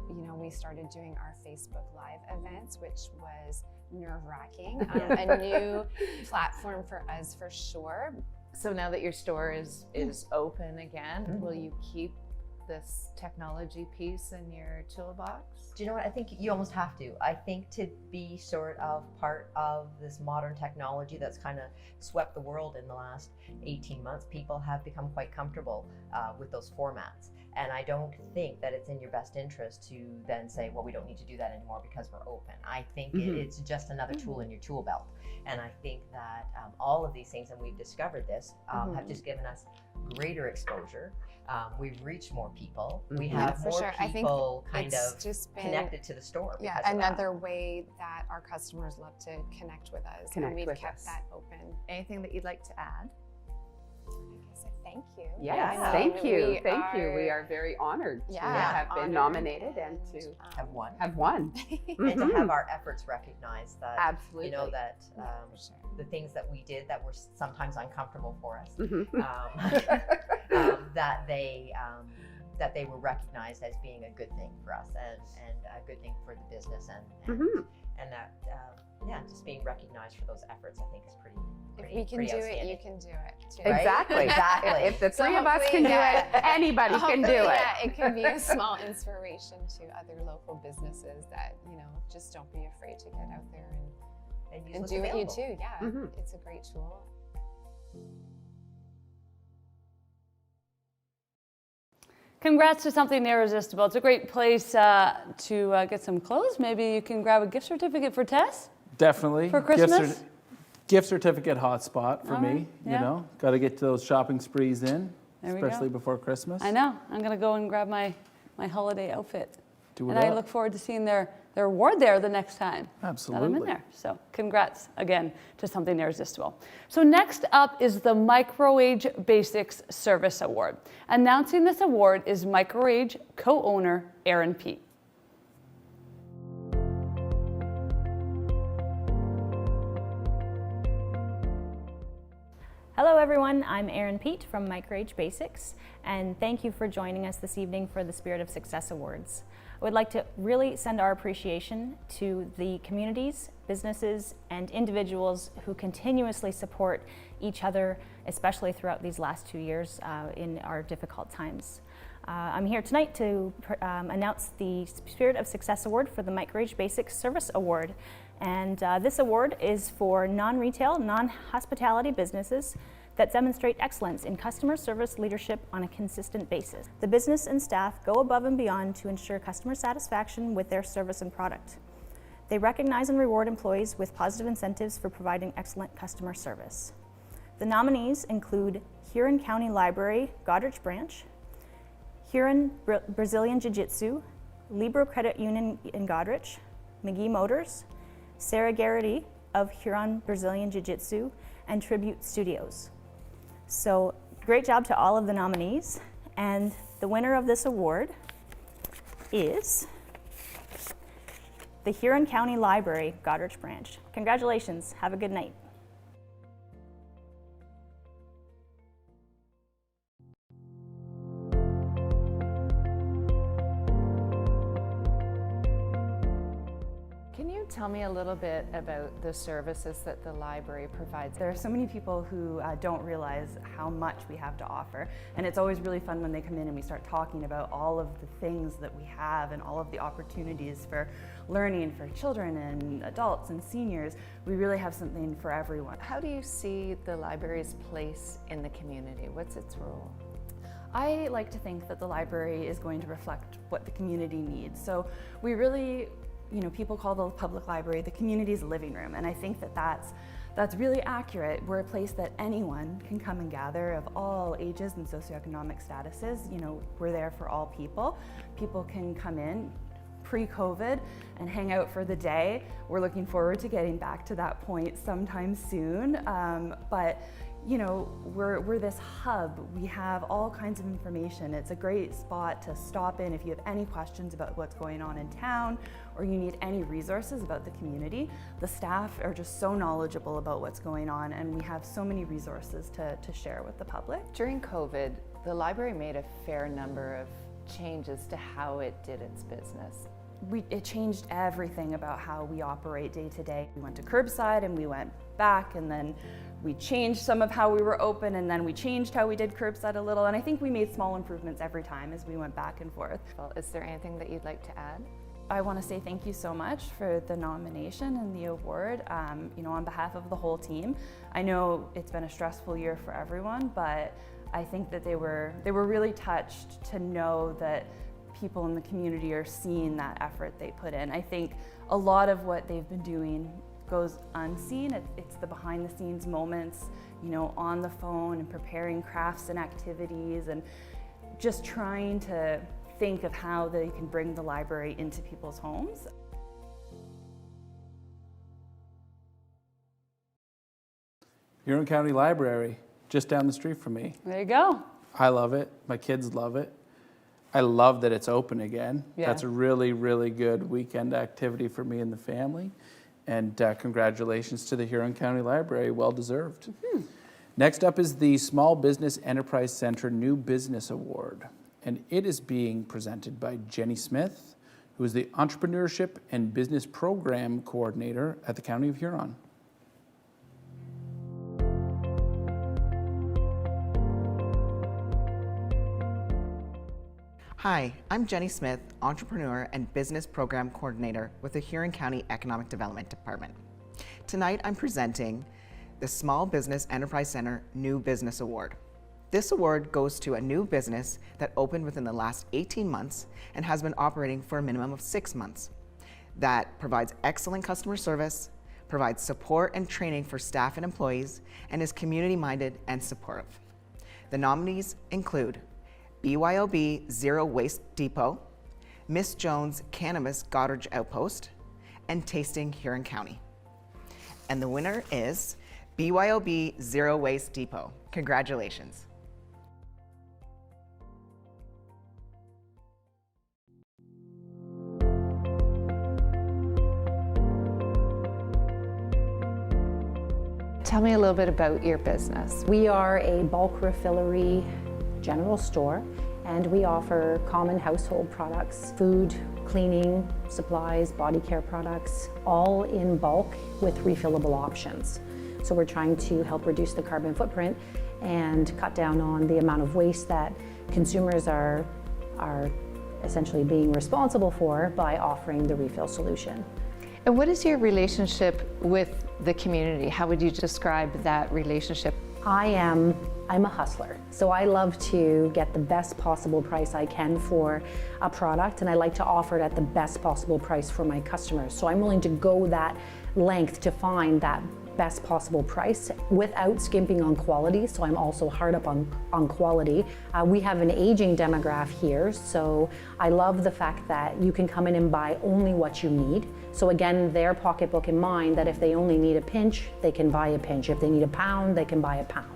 You know, we started doing our Facebook Live events, which was nerve-wracking, a new platform for us for sure. So now that your store is open again, will you keep this technology piece in your toolbox? Do you know what? I think you almost have to. I think to be sort of part of this modern technology that's kind of swept the world in the last 18 months, people have become quite comfortable with those formats. And I don't think that it's in your best interest to then say, well, we don't need to do that anymore because we're open. I think it's just another tool in your tool belt. And I think that all of these things, and we've discovered this, have just given us greater exposure. We've reached more people. We have more people kind of just connected to the store. Yeah, another way that our customers love to connect with us. And we've kept that open. Anything that you'd like to add? Thank you. Yes, thank you. Thank you. We are very honored to have been nominated and to have won. And to have our efforts recognized. That, absolutely. You know, that the things that we did that were sometimes uncomfortable for us, that they were recognized as being a good thing for us and a good thing for the business and that just being recognized for those efforts, I think is pretty. If we can do it, you can do it too. Right? Exactly. If the three of us can do it, anybody can do it. Yeah, it can be a small inspiration to other local businesses that, you know, just don't be afraid to get out there and do what you do. Yeah, it's a great tool. Congrats to Something Irresistible. It's a great place to get some clothes. Maybe you can grab a gift certificate for Tess? Definitely. For Christmas? Gift certificate hotspot for me, you know. Got to get those shopping sprees in, especially before Christmas. I know. I'm going to go and grab my holiday outfit. Do it and I look forward to seeing their award there the next time Absolutely. that I'm in there. So congrats again to Something Irresistible. So next up is the Micro-Age Basics Service Award. Announcing this award is Micro-Age co-owner Erin Peet. Hello everyone, I'm Erin Peet from Micro-Age Basics, and thank you for joining us this evening for the Spirit of Success Awards. I would like to really send our appreciation to the communities, businesses, and individuals who continuously support each other, especially throughout these last 2 years in our difficult times. I'm here tonight to announce the Spirit of Success Award for the Micro-Age Basics Service Award. And this award is for non-retail, non-hospitality businesses that demonstrate excellence in customer service leadership on a consistent basis. The business and staff go above and beyond to ensure customer satisfaction with their service and product. They recognize and reward employees with positive incentives for providing excellent customer service. The nominees include Huron County Library, Goderich Branch, Huron Brazilian Jiu-Jitsu, Libro Credit Union in Goderich, McGee Motors, Sarah Garrity of Huron Brazilian Jiu-Jitsu, and Tribute Studios. So great job to all of the nominees, and the winner of this award is the Huron County Library, Goderich Branch. Congratulations, have a good night. Can you tell me a little bit about the services that the library provides? There are so many people who don't realize how much we have to offer, and it's always really fun when they come in and we start talking about all of the things that we have and all of the opportunities for learning for children and adults and seniors. We really have something for everyone. How do you see the library's place in the community? What's its role? I like to think that the library is going to reflect what the community needs. So we really people call the public library the community's living room, and I think that that's really accurate. We're a place that anyone can come and gather of all ages and socioeconomic statuses. We're there for all people. People can come in pre-COVID and hang out for the day. We're looking forward to getting back to that point sometime soon. But we're this hub. We have all kinds of information. It's a great spot to stop in if you have any questions about what's going on in town or you need any resources about the community. The staff are just so knowledgeable about what's going on, and we have so many resources to share with the public. During COVID, the library made a fair number of changes to how it did its business. It changed everything about how we operate day to day. We went to curbside and we went back, and then we changed some of how we were open, and then we changed how we did curbside a little, and I think we made small improvements every time as we went back and forth. Well, is there anything that you'd like to add? I want to say thank you so much for the nomination and the award, on behalf of the whole team. I know it's been a stressful year for everyone, but I think that they were really touched to know that people in the community are seeing that effort they put in. I think a lot of what they've been doing goes unseen. It's the behind the scenes moments, on the phone and preparing crafts and activities and just trying to think of how they can bring the library into people's homes. Huron County Library, just down the street from me. There you go. I love it. My kids love it. I love that it's open again. Yeah. That's a really, really good weekend activity for me and the family. And congratulations to the Huron County Library, well deserved. Mm-hmm. Next up is the Small Business Enterprise Center New Business Award. And it is being presented by Jenny Smith, who is the Entrepreneurship and Business Program Coordinator at the County of Huron. Hi, I'm Jenny Smith, Entrepreneur and Business Program Coordinator with the Huron County Economic Development Department. Tonight I'm presenting the Small Business Enterprise Center New Business Award. This award goes to a new business that opened within the last 18 months and has been operating for a minimum of 6 months, that provides excellent customer service, provides support and training for staff and employees, and is community-minded and supportive. The nominees include BYOB Zero Waste Depot, Miss Jones Cannabis Goderich Outpost, and Tasting Huron County. And the winner is BYOB Zero Waste Depot. Congratulations. Tell me a little bit about your business. We are a bulk refillery general store, and we offer common household products, food, cleaning, supplies, body care products, all in bulk with refillable options. So we're trying to help reduce the carbon footprint and cut down on the amount of waste that consumers are essentially being responsible for by offering the refill solution. And what is your relationship with the community? How would you describe that relationship? I'm a hustler, so I love to get the best possible price I can for a product, and I like to offer it at the best possible price for my customers. So I'm willing to go that length to find that best possible price without skimping on quality, so I'm also hard up on quality. We have an aging demographic here, so I love the fact that you can come in and buy only what you need. So again, their pocketbook in mind, that if they only need a pinch, they can buy a pinch. If they need a pound, they can buy a pound.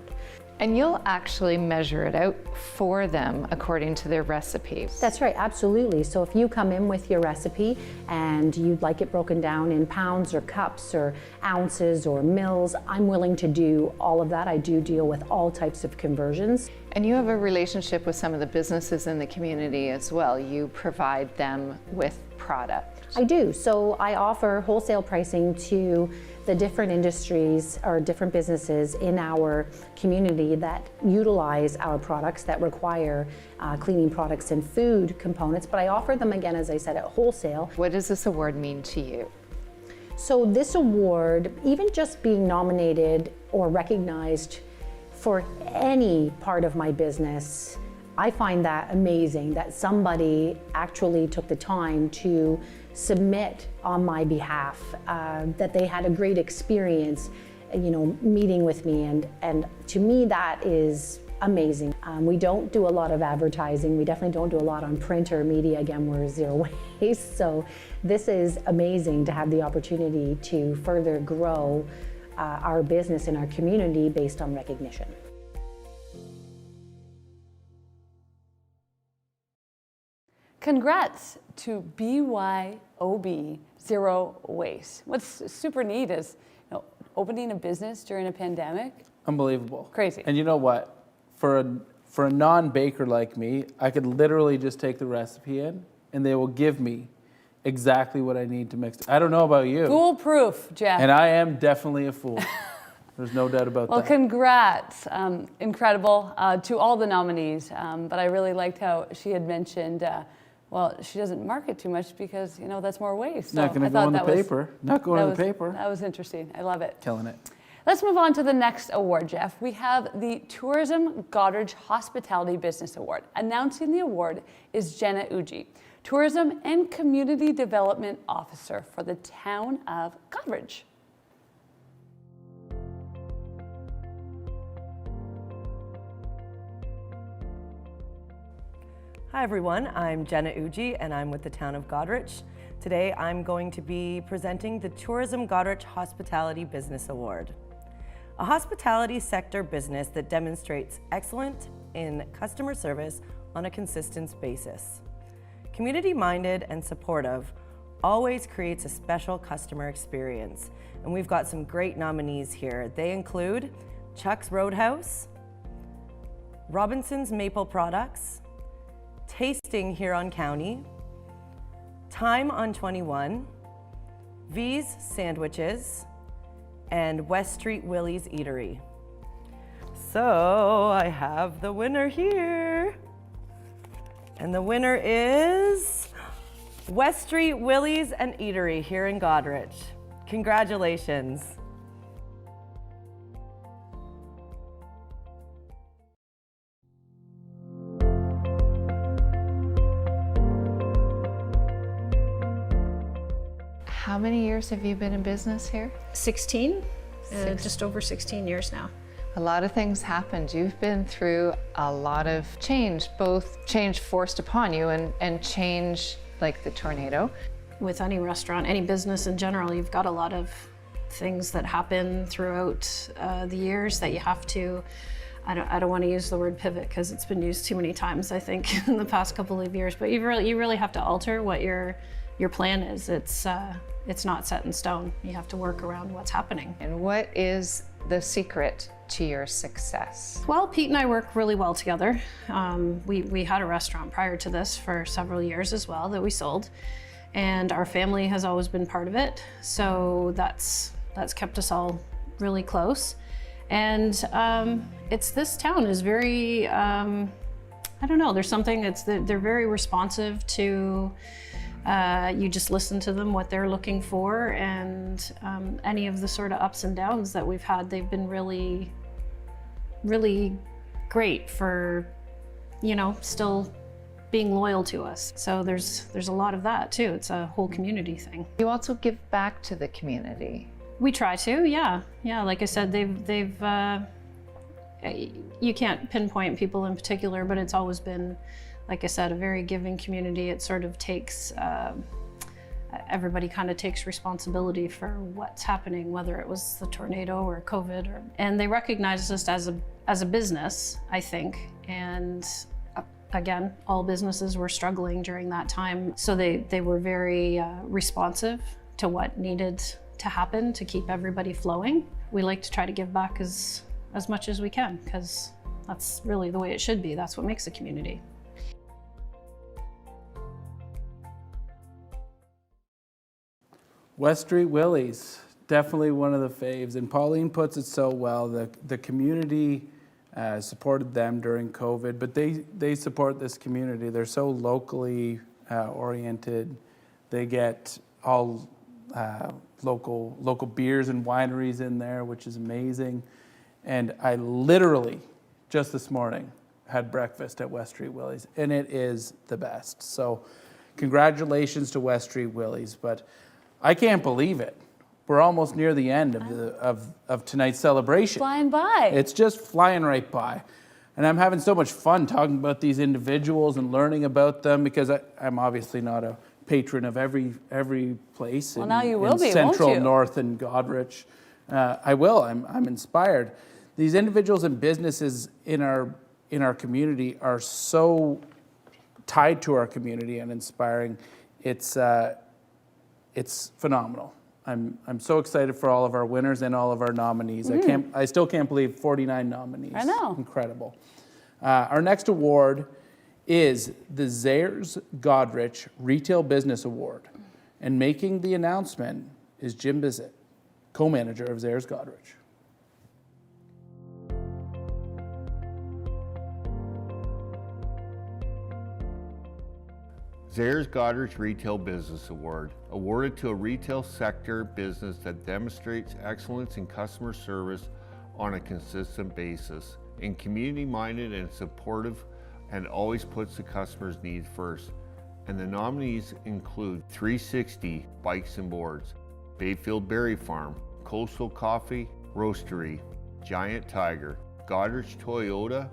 And you'll actually measure it out for them according to their recipe. That's right, absolutely. So if you come in with your recipe and you'd like it broken down in pounds or cups or ounces or mils, I'm willing to do all of that. I do deal with all types of conversions. And you have a relationship with some of the businesses in the community as well. You provide them with product. I do. So I offer wholesale pricing to the different industries or different businesses in our community that utilize our products, that require cleaning products and food components, but I offer them, again, as I said, at wholesale. What does this award mean to you? So this award, even just being nominated or recognized for any part of my business, I find that amazing that somebody actually took the time to submit on my behalf, that they had a great experience, meeting with me, and to me that is amazing. We don't do a lot of advertising. We definitely don't do a lot on print or media. Again, we're zero waste. So this is amazing to have the opportunity to further grow our business in our community based on recognition. Congrats to BYOB, Zero Waste. What's super neat is opening a business during a pandemic. Unbelievable. Crazy. And you know what? For a non-baker like me, I could literally just take the recipe in and they will give me exactly what I need to mix. I don't know about you. Foolproof, Jeff. And I am definitely a fool. There's no doubt about Well, that. congrats. Incredible to all the nominees. But I really liked how she had mentioned, she doesn't market too much because, that's more waste. Not going to go in the paper. Not going in the paper. That was interesting. I love it. Killing it. Let's move on to the next award, Jeff. We have the Tourism Goderich Hospitality Business Award. Announcing the award is Jenna Uji, Tourism and Community Development Officer for the town of Goderich. Hi everyone, I'm Jenna Uji and I'm with the town of Goderich. Today I'm going to be presenting the Tourism Goderich Hospitality Business Award. A hospitality sector business that demonstrates excellence in customer service on a consistent basis. Community-minded and supportive always creates a special customer experience. And we've got some great nominees here. They include Chuck's Roadhouse, Robinson's Maple Products, Tasting Huron County, Time on 21, V's Sandwiches, and West Street Willie's Eatery. So I have the winner here. And the winner is West Street Willie's and Eatery here in Goderich. Congratulations. How many years have you been in business here? 16, just over 16 years now. A lot of things happened. You've been through a lot of change, both change forced upon you and change like the tornado. With any restaurant, any business in general, you've got a lot of things that happen throughout the years that you have to, I don't want to use the word pivot because it's been used too many times, I think, in the past couple of years, but you really have to alter what your plan is. It's not set in stone. You have to work around what's happening. And what is the secret to your success? Well, Pete and I work really well together. We had a restaurant prior to this for several years as well that we sold, and our family has always been part of it. So that's kept us all really close. And this town is very, I don't know, there's something they're very responsive to. You just listen to them, what they're looking for, and any of the sort of ups and downs that we've had, they've been really, really great for, still being loyal to us. So there's a lot of that too. It's a whole community thing. You also give back to the community. We try to, yeah. Like I said, they've you can't pinpoint people in particular, but it's always been, like I said, a very giving community. It sort of takes, everybody kind of takes responsibility for what's happening, whether it was the tornado or COVID, and they recognize us as a business, I think. And again, all businesses were struggling during that time. So they were very responsive to what needed to happen to keep everybody flowing. We like to try to give back as much as we can, because that's really the way it should be. That's what makes a community. West Street Willie's, definitely one of the faves. And Pauline puts it so well. The community supported them during COVID, but they support this community. They're so locally oriented. They get all local beers and wineries in there, which is amazing. And I literally, just this morning, had breakfast at West Street Willie's, and it is the best. So Congratulations to West Street Willie's, but I can't believe it. We're almost near the end of tonight's celebration. Flying by. It's just flying right by. And I'm having so much fun talking about these individuals and learning about them, because I'm obviously not a patron of every place Well, in, now you will in be, Central, won't you? North, and Goderich. I will. I'm inspired. These individuals and businesses in our community are so tied to our community and inspiring. It's phenomenal. I'm so excited for all of our winners and all of our nominees. I still can't believe 49 nominees. I know. Incredible. Our next award is the Zayres Goderich Retail Business Award. And making the announcement is Jim Bissett, co-manager of Zayres Goderich. Zayres Goderich Retail Business Award, awarded to a retail sector business that demonstrates excellence in customer service on a consistent basis, and community-minded and supportive, and always puts the customer's needs first. And the nominees include 360 Bikes and Boards, Bayfield Berry Farm, Coastal Coffee Roastery, Giant Tiger, Goderich Toyota,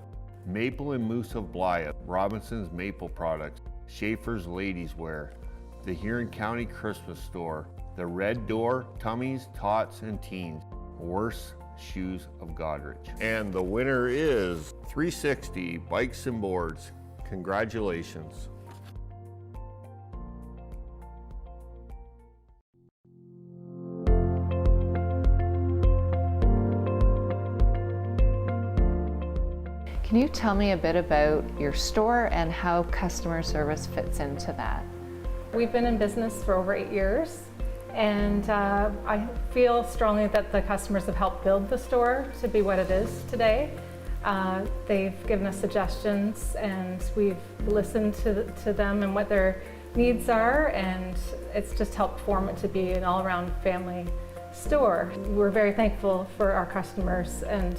Maple and Moose of Blythe, Robinson's Maple Products, Schaefer's Ladies Wear, the Huron County Christmas Store, the Red Door, Tummies, Tots, and Teens, Worst Shoes of Goderich. And the winner is 360 Bikes and Boards. Congratulations. Can you tell me a bit about your store and how customer service fits into that? We've been in business for over 8 years, and I feel strongly that the customers have helped build the store to be what it is today. They've given us suggestions, and we've listened to them and what their needs are, and it's just helped form it to be an all-around family store. We're very thankful for our customers, and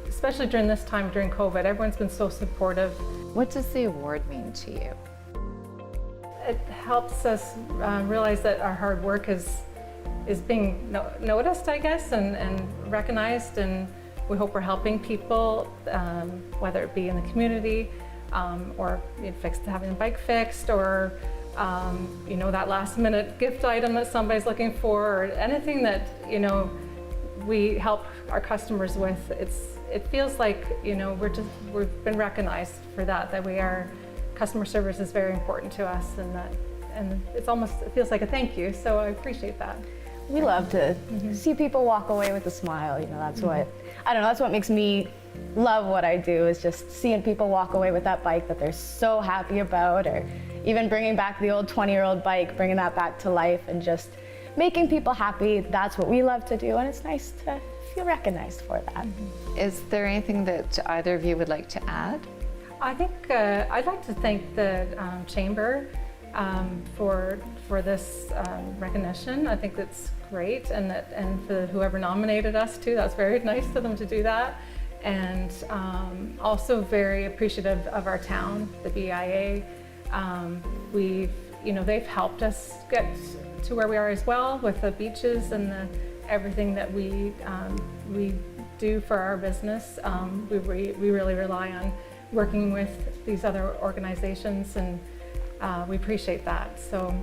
especially during this time, during COVID, everyone's been so supportive. What does the award mean to you? It helps us realize that our hard work is being noticed, I guess, and recognized, and we hope we're helping people, whether it be in the community, or having a bike fixed, or that last minute gift item that somebody's looking for, or anything that we help our customers with. It feels like we've been recognized for that we are. Customer service is very important to us, and it feels like a thank you, so I appreciate that. We love to see people walk away with a smile. That's what, that's what makes me love what I do, is just seeing people walk away with that bike that they're so happy about, or even bringing back the old 20-year-old bike, bringing that back to life, and just making people happy. That's what we love to do, and it's nice to feel recognized for that. Is there anything that either of you would like to add? I think I'd like to thank the Chamber for this recognition. I think that's great, and for whoever nominated us too. That's very nice of them to do that, and also very appreciative of our town, the BIA. They've helped us get to where we are as well, with the beaches and everything that we do for our business. We really rely on working with these other organizations, and we appreciate that. So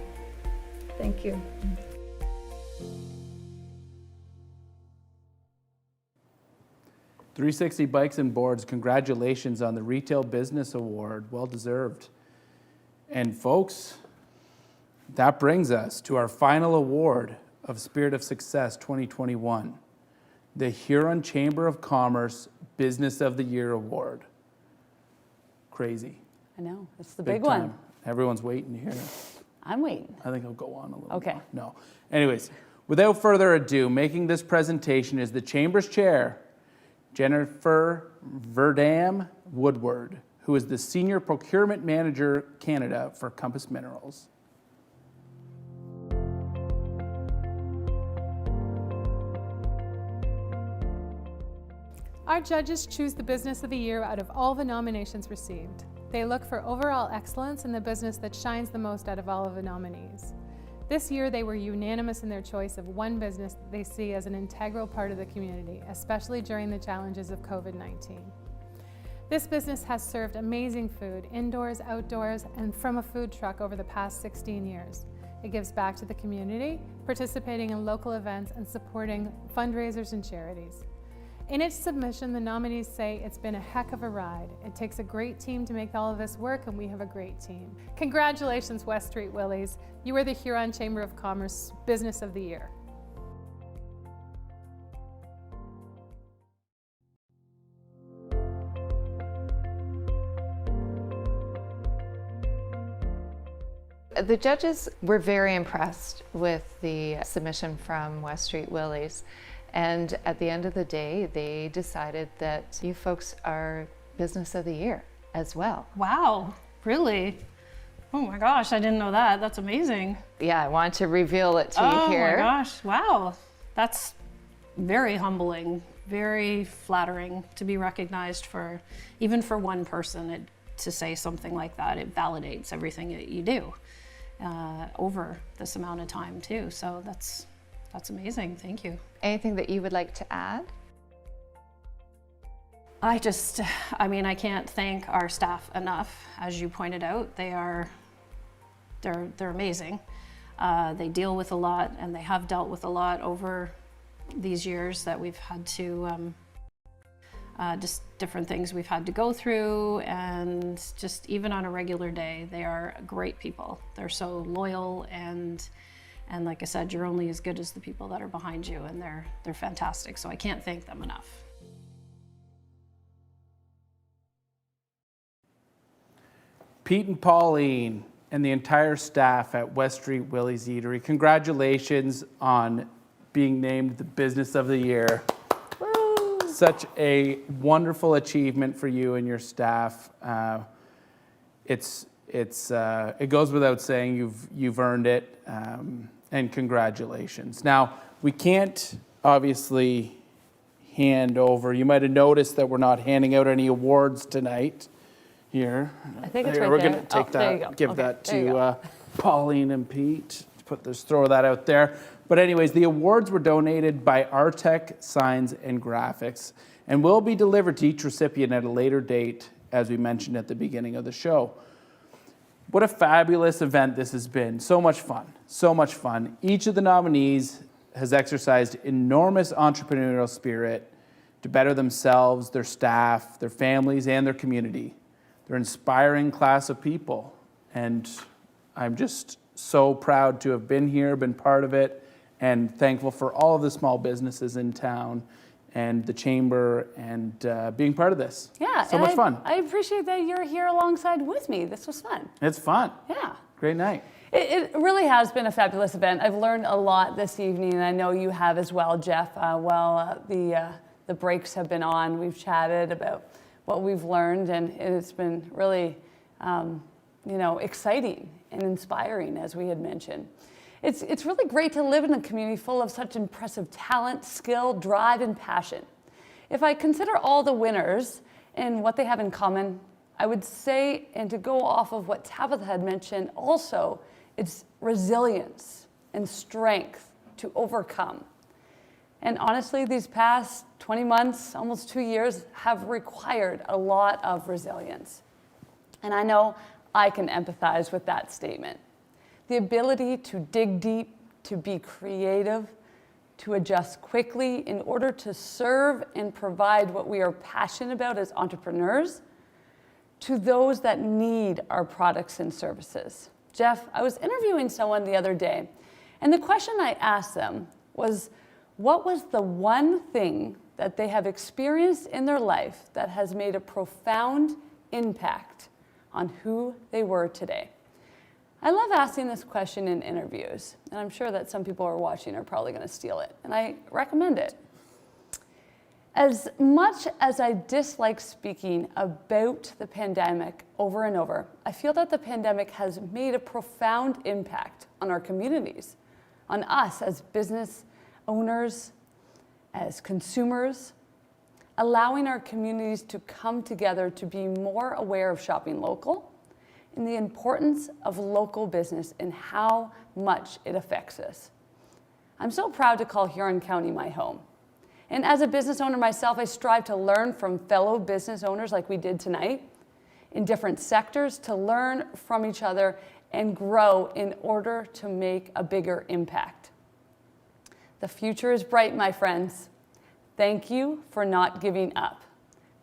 thank you. "360 Bikes and Boards, congratulations on the Retail Business Award. Well deserved." And folks, that brings us to our final award of Spirit of Success 2021, the Huron Chamber of Commerce Business of the Year Award. Crazy. I know, it's the big one. time. Everyone's waiting here. I'm waiting. I think I'll go on a little Okay. more. No. Anyways, without further ado, making this presentation is the Chamber's Chair, Jennifer Verdam Woodward, who is the Senior Procurement Manager Canada for Compass Minerals. Our judges choose the Business of the Year out of all the nominations received. They look for overall excellence in the business that shines the most out of all of the nominees. This year, they were unanimous in their choice of one business that they see as an integral part of the community, especially during the challenges of COVID-19. This business has served amazing food, indoors, outdoors, and from a food truck over the past 16 years. It gives back to the community, participating in local events and supporting fundraisers and charities. In its submission, the nominees say it's been a heck of a ride. It takes a great team to make all of this work, and we have a great team. Congratulations, West Street Willies. You are the Huron Chamber of Commerce Business of the Year. The judges were very impressed with the submission from West Street Willies. And at the end of the day, they decided that you folks are Business of the Year as well. Wow, really? Oh my gosh, I didn't know that. That's amazing. Yeah, I wanted to reveal it to you here. Oh my gosh, wow. That's very humbling, very flattering to be recognized for, even for one person, to say something like that. It validates everything that you do over this amount of time too. So that's amazing, thank you. Anything that you would like to add? I can't thank our staff enough. As you pointed out, they're amazing. They deal with a lot, and they have dealt with a lot over these years that we've had to, just different things we've had to go through, and just even on a regular day, they are great people. They're so loyal, and like I said, you're only as good as the people that are behind you, and they're fantastic. So I can't thank them enough. Pete and Pauline and the entire staff at West Street Willie's Eatery, congratulations on being named the Business of the Year. Woo. Such a wonderful achievement for you and your staff. It goes without saying you've earned it, and congratulations. Now, we can't obviously hand over. You might have noticed that we're not handing out any awards tonight. Here, I think it's right we're there. going to take there you that, go. give Okay, that there you to go. Pauline and Pete. Throw that out there. But anyways, the awards were donated by Artec Signs and Graphics and will be delivered to each recipient at a later date, as we mentioned at the beginning of the show. What a fabulous event this has been. So much fun, so much fun. Each of the nominees has exercised enormous entrepreneurial spirit to better themselves, their staff, their families, and their community. They're an inspiring class of people, and I'm just so proud to have been here, been part of it, and thankful for all of the small businesses in town and the chamber and being part of this. Yeah, so much fun. I appreciate that you're here alongside with me. This was fun. It's fun. Yeah. Great night. It really has been a fabulous event. I've learned a lot this evening, and I know you have as well, Jeff. The breaks have been on, we've chatted about what we've learned, and it's been really, exciting and inspiring, as we had mentioned. It's really great to live in a community full of such impressive talent, skill, drive, and passion. If I consider all the winners and what they have in common, I would say, and to go off of what Tabitha had mentioned also, it's resilience and strength to overcome. And honestly, these past 20 months, almost 2 years, have required a lot of resilience. And I know I can empathize with that statement. The ability to dig deep, to be creative, to adjust quickly in order to serve and provide what we are passionate about as entrepreneurs to those that need our products and services. Jeff, I was interviewing someone the other day, and the question I asked them was, what was the one thing that they have experienced in their life that has made a profound impact on who they were today? I love asking this question in interviews, and I'm sure that some people who are watching are probably going to steal it, and I recommend it. As much as I dislike speaking about the pandemic over and over, I feel that the pandemic has made a profound impact on our communities, on us as business owners, as consumers, allowing our communities to come together to be more aware of shopping local and the importance of local business and how much it affects us. I'm so proud to call Huron County my home. And as a business owner myself, I strive to learn from fellow business owners like we did tonight in different sectors, to learn from each other and grow in order to make a bigger impact. The future is bright, my friends. Thank you for not giving up.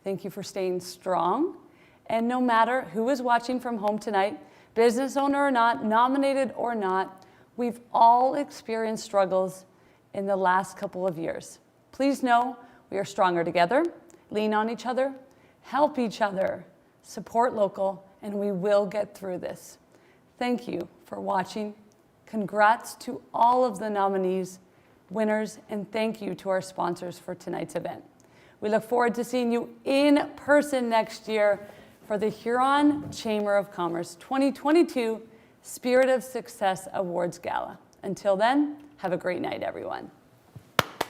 Thank you for staying strong. And no matter who is watching from home tonight, business owner or not, nominated or not, we've all experienced struggles in the last couple of years. Please know we are stronger together, lean on each other, help each other, support local, and we will get through this. Thank you for watching. Congrats to all of the nominees, winners, and thank you to our sponsors for tonight's event. We look forward to seeing you in person next year for the Huron Chamber of Commerce 2022 Spirit of Success Awards Gala. Until then, have a great night, everyone.